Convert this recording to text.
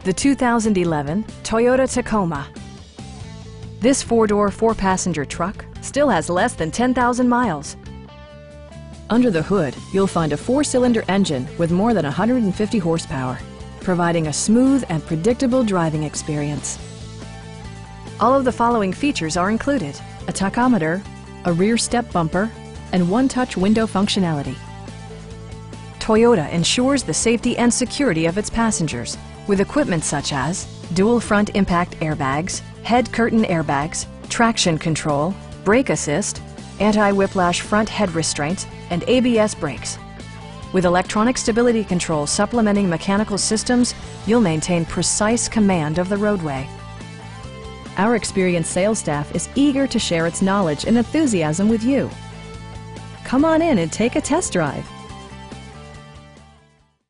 The 2011 Toyota Tacoma. This four-door, four-passenger truck still has less than 10,000 miles. Under the hood, you'll find a four-cylinder engine with more than 150 horsepower, providing a smooth and predictable driving experience. All of the following features are included: a tachometer, a rear step bumper, and one-touch window functionality. Toyota ensures the safety and security of its passengers with equipment such as dual front impact airbags, head curtain airbags, traction control, brake assist, anti-whiplash front head restraints, and ABS brakes. With electronic stability control supplementing mechanical systems, you'll maintain precise command of the roadway. Our experienced sales staff is eager to share its knowledge and enthusiasm with you. Come on in and take a test drive.